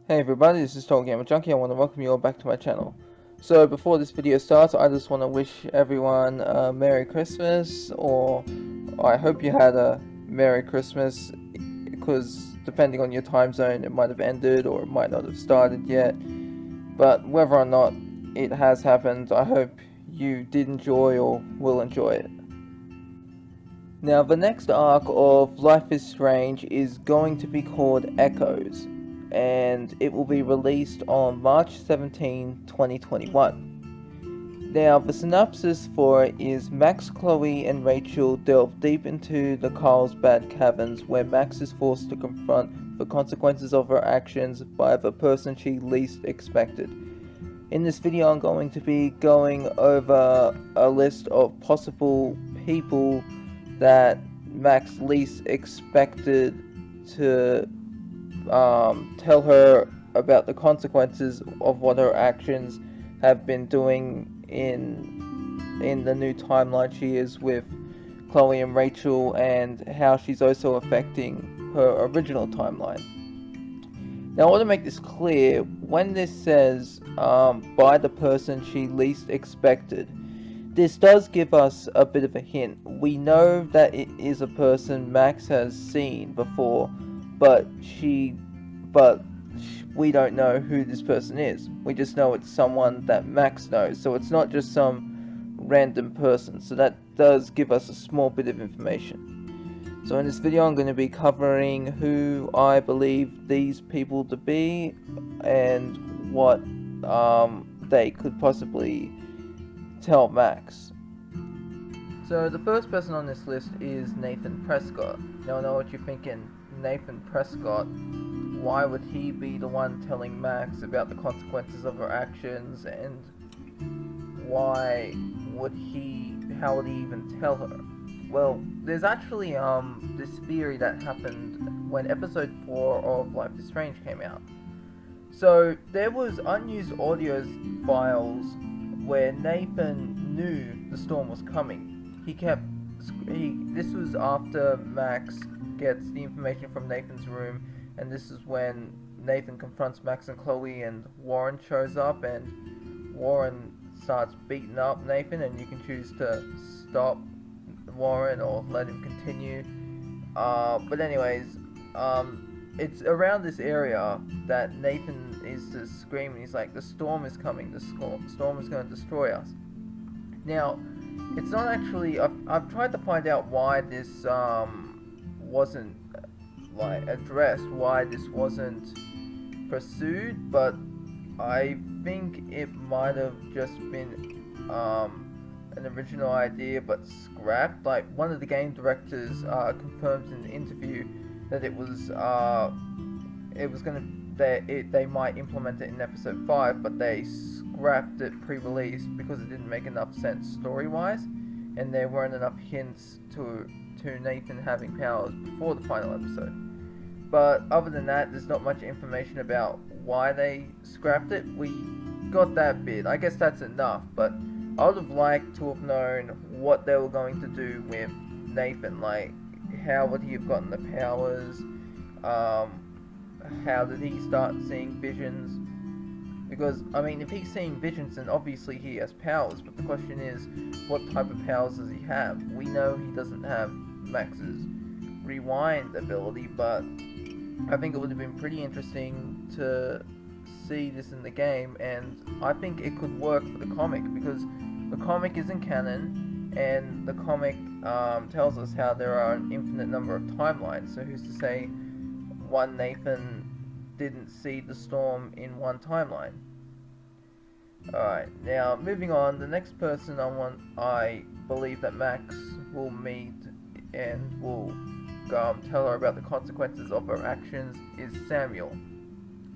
Hey everybody, this is TotalGamerJunkie. I want to welcome you all back to my channel. So before this video starts, I just want to wish everyone a Merry Christmas, or I hope you had a Merry Christmas, because depending on your time zone, it might have ended or it might not have started yet. But whether or not it has happened, I hope you did enjoy or will enjoy it. Now, the next arc of Life is Strange is going to be called Echoes, and it will be released on March 17, 2021. Now, the synopsis for it is Max, Chloe, and Rachel delve deep into the Carlsbad caverns where Max is forced to confront the consequences of her actions by the person she least expected. In this video, I'm going to be going over a list of possible people that Max least expected to tell her about the consequences of what her actions have been doing in the new timeline she is with Chloe and Rachel, and how she's also affecting her original timeline. Now, I want to make this clear, when this says by the person she least expected, this does give us a bit of a hint. We know that it is a person Max has seen before, but we don't know who this person is. We just know it's someone that Max knows, so it's not just some random person. So that does give us a small bit of information. So in this video, I'm going to be covering who I believe these people to be and what they could possibly tell Max. So the first person on this list is Nathan Prescott. Now I know what you're thinking, Nathan Prescott, why would he be the one telling Max about the consequences of her actions, and how would he even tell her? Well, there's actually this theory that happened when episode 4 of Life is Strange came out. So there was unused audio files where Nathan knew the storm was coming. This was after Max gets the information from Nathan's room, and this is when Nathan confronts Max and Chloe, and Warren shows up, and Warren starts beating up Nathan, and you can choose to stop Warren or let him continue. But anyways, it's around this area that Nathan is just screaming. He's like, the storm is coming, the storm is going to destroy us. Now, it's not actually, I've tried to find out why this wasn't addressed, why this wasn't pursued, but I think it might have just been an original idea but scrapped. Like, one of the game directors confirmed in an interview that they might implement it in episode 5, but they scrapped it pre-release because it didn't make enough sense story-wise, and there weren't enough hints to Nathan having powers before the final episode. But other than that, there's not much information about why they scrapped it. We got that bit. I guess that's enough, but I would have liked to have known what they were going to do with Nathan. Like, how would he have gotten the powers? How did he start seeing visions? Because, I mean, if he's seeing visions, then obviously he has powers, but the question is, what type of powers does he have? We know he doesn't have Max's rewind ability, but I think it would have been pretty interesting to see this in the game, and I think it could work for the comic, because the comic isn't canon, and the comic tells us how there are an infinite number of timelines, so who's to say one Nathan didn't see the storm in one timeline. Alright, now moving on, the next person I believe that Max will meet and will tell her about the consequences of her actions is Samuel.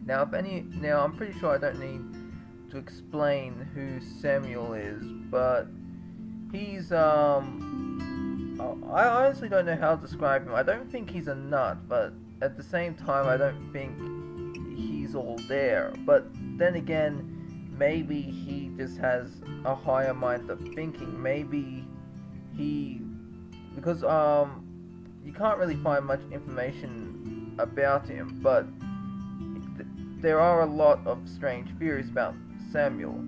Now I'm pretty sure I don't need to explain who Samuel is, but he's I honestly don't know how to describe him. I don't think he's a nut, but at the same time I don't think he's all there. But then again, maybe he just has a higher mind of thinking. Maybe because you can't really find much information about him, but there are a lot of strange theories about Samuel,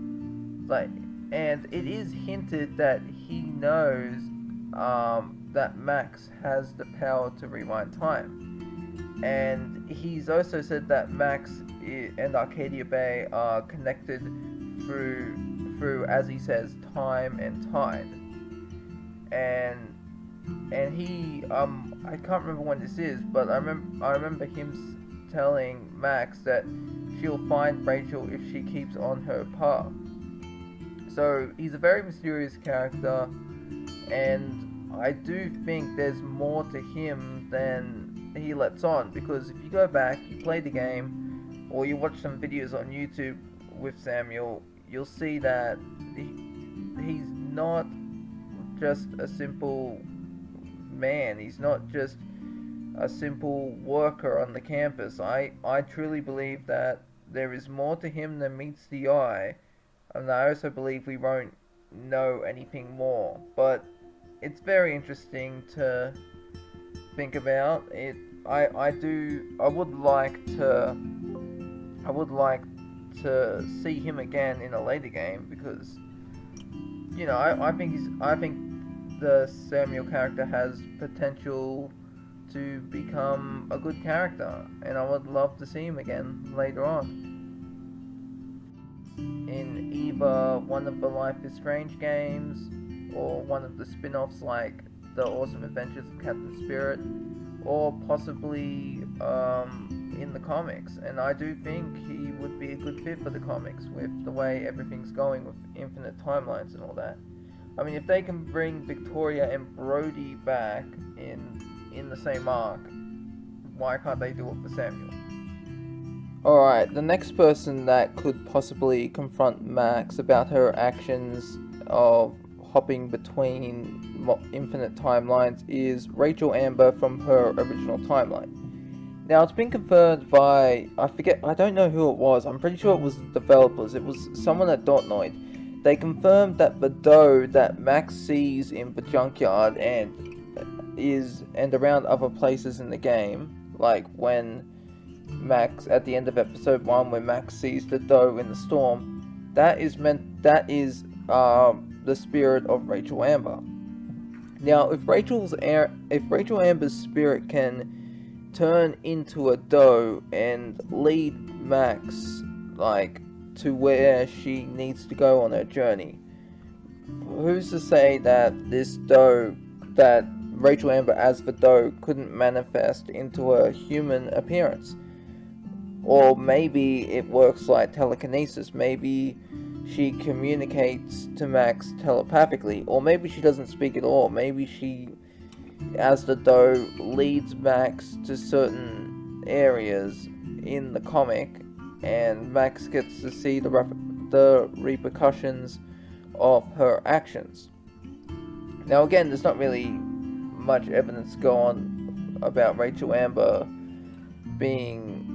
like, and it is hinted that he knows that Max has the power to rewind time, and he's also said that Max and Arcadia Bay are connected through, as he says, time and tide, and he I can't remember when this is, but I remember him telling Max that she'll find Rachel if she keeps on her path. So he's a very mysterious character, and I do think there's more to him than he lets on, because if you go back, you play the game, or you watch some videos on YouTube with Samuel, you'll see that he's not just a simple man, he's not just a simple worker on the campus. I truly believe that there is more to him than meets the eye, and I also believe we won't know anything more, but it's very interesting to think about it. I would like to see him again in a later game, because I think the Samuel character has potential to become a good character, and I would love to see him again later on in either one of the Life is Strange games, or one of the spin-offs like The Awesome Adventures of Captain Spirit, or possibly in the comics. And I do think he would be a good fit for the comics with the way everything's going with infinite timelines and all that. I mean, if they can bring Victoria and Brody back in the same arc, why can't they do it for Samuel? Alright, the next person that could possibly confront Max about her actions of hopping between infinite timelines is Rachel Amber from her original timeline. Now, it's been confirmed by, I don't know who it was, I'm pretty sure it was the developers, it was someone at Dotnoid. They confirmed that the doe that Max sees in the junkyard and around other places in the game, like when Max, at the end of episode 1, when Max sees the doe in the storm, that is the spirit of Rachel Amber. Now, if Rachel Amber's spirit can turn into a doe and lead Max to where she needs to go on her journey, who's to say that that Rachel Amber as the doe couldn't manifest into a human appearance? Or maybe it works like telekinesis. Maybe she communicates to Max telepathically, or maybe she doesn't speak at all. Maybe she, as the doe, leads Max to certain areas in the comic, and Max gets to see the repercussions of her actions. Now again, there's not really much evidence going about Rachel Amber being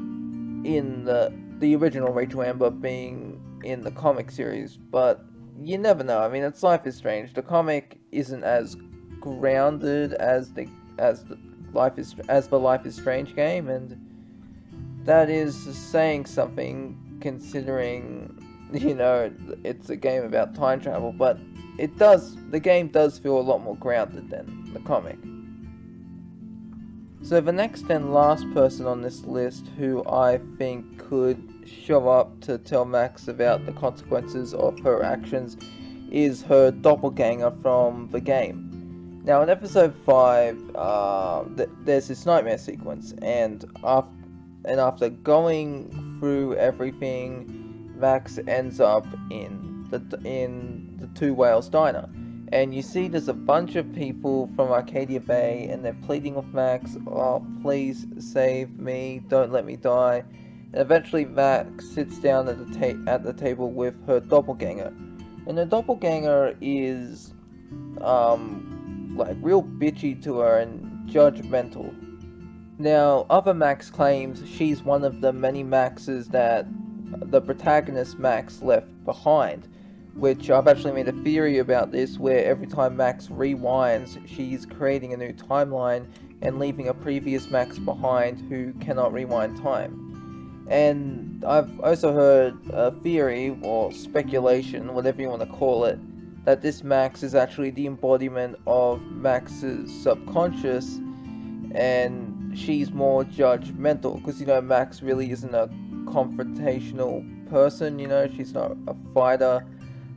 in the original Rachel Amber being in the comic series, but you never know. I mean, it's Life is Strange. The comic isn't as grounded as the Life is Strange game, and that is saying something, considering it's a game about time travel. But the game does feel a lot more grounded than the comic. So the next and last person on this list who I think could show up to tell Max about the consequences of her actions is her doppelganger from the game. Now in episode 5, there's this nightmare sequence, and after going through everything, Max ends up in the Two Whales diner. And you see there's a bunch of people from Arcadia Bay, and they're pleading with Max, "Oh, please save me, don't let me die." And eventually Max sits down at the table with her doppelganger. And the doppelganger is, real bitchy to her and judgmental. Now, other Max claims she's one of the many Maxes that the protagonist Max left behind. Which I've actually made a theory about this, where every time Max rewinds, she's creating a new timeline and leaving a previous Max behind who cannot rewind time. And I've also heard a theory, or speculation, whatever you want to call it, that this Max is actually the embodiment of Max's subconscious, and she's more judgmental, because, Max really isn't a confrontational person, she's not a fighter.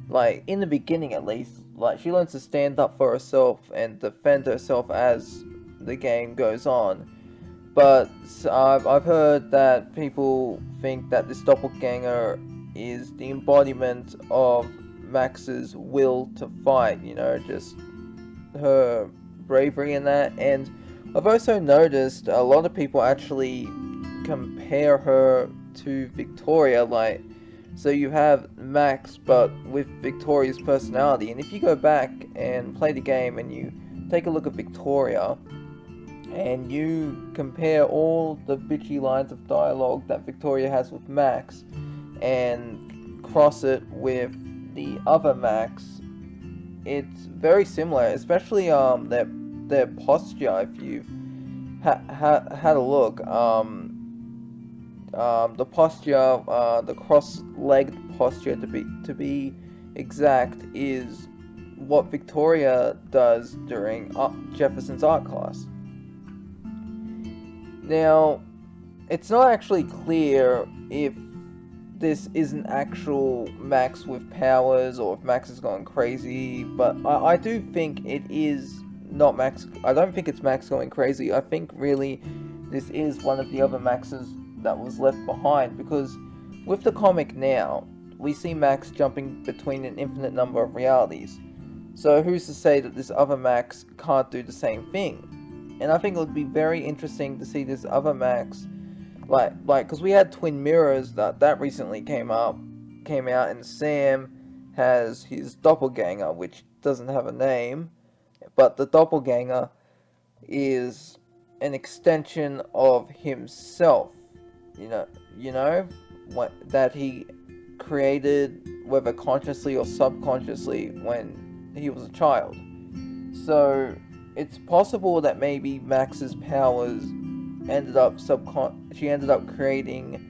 Like, in the beginning at least, like, she learns to stand up for herself and defend herself as the game goes on. But I've heard that people think that this doppelganger is the embodiment of Max's will to fight, just her bravery in that. And I've also noticed a lot of people actually compare her to Victoria, like, so you have Max but with Victoria's personality. And if you go back and play the game and you take a look at Victoria, and you compare all the bitchy lines of dialogue that Victoria has with Max and cross it with the other Max, it's very similar, especially their posture. If you had a look, the posture, the cross-legged posture to be exact, is what Victoria does during Jefferson's art class. Now, it's not actually clear if this isn't actual Max with powers, or if Max is going crazy, but I do think it is not Max. I don't think it's Max going crazy. I think really this is one of the other Maxes that was left behind, because with the comic now, we see Max jumping between an infinite number of realities. So who's to say that this other Max can't do the same thing? And I think it would be very interesting to see this other Max, like, because we had Twin Mirrors that recently came out, and Sam has his doppelganger, which doesn't have a name, but the doppelganger is an extension of himself, that he created, whether consciously or subconsciously, when he was a child. So it's possible that maybe Max's powers ended up she ended up creating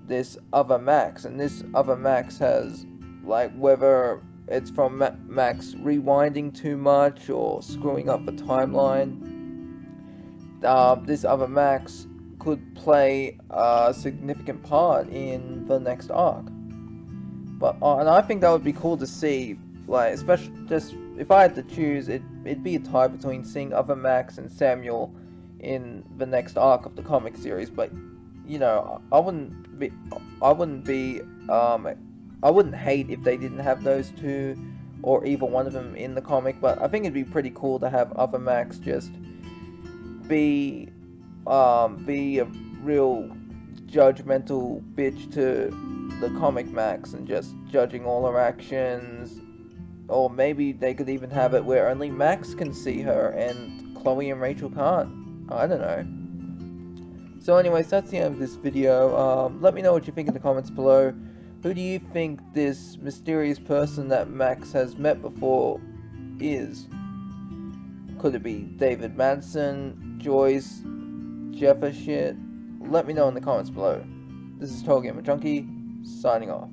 this other Max, and this other Max has, like, whether it's from Max rewinding too much or screwing up the timeline, this other Max could play a significant part in the next arc. But and I think that would be cool to see, like, especially just if I had to choose, it'd be a tie between seeing other Max and Samuel in the next arc of the comic series. But I wouldn't hate if they didn't have those two or either one of them in the comic. But I think it'd be pretty cool to have other Max just be a real judgmental bitch to the comic Max and just judging all her actions. Or maybe they could even have it where only Max can see her and Chloe and Rachel can't. I don't know. So anyways, that's the end of this video. Let me know what you think in the comments below. Who do you think this mysterious person that Max has met before is? Could it be David Madsen, Joyce, Jefferson? Let me know in the comments below. This is TotalGamerJunkie, signing off.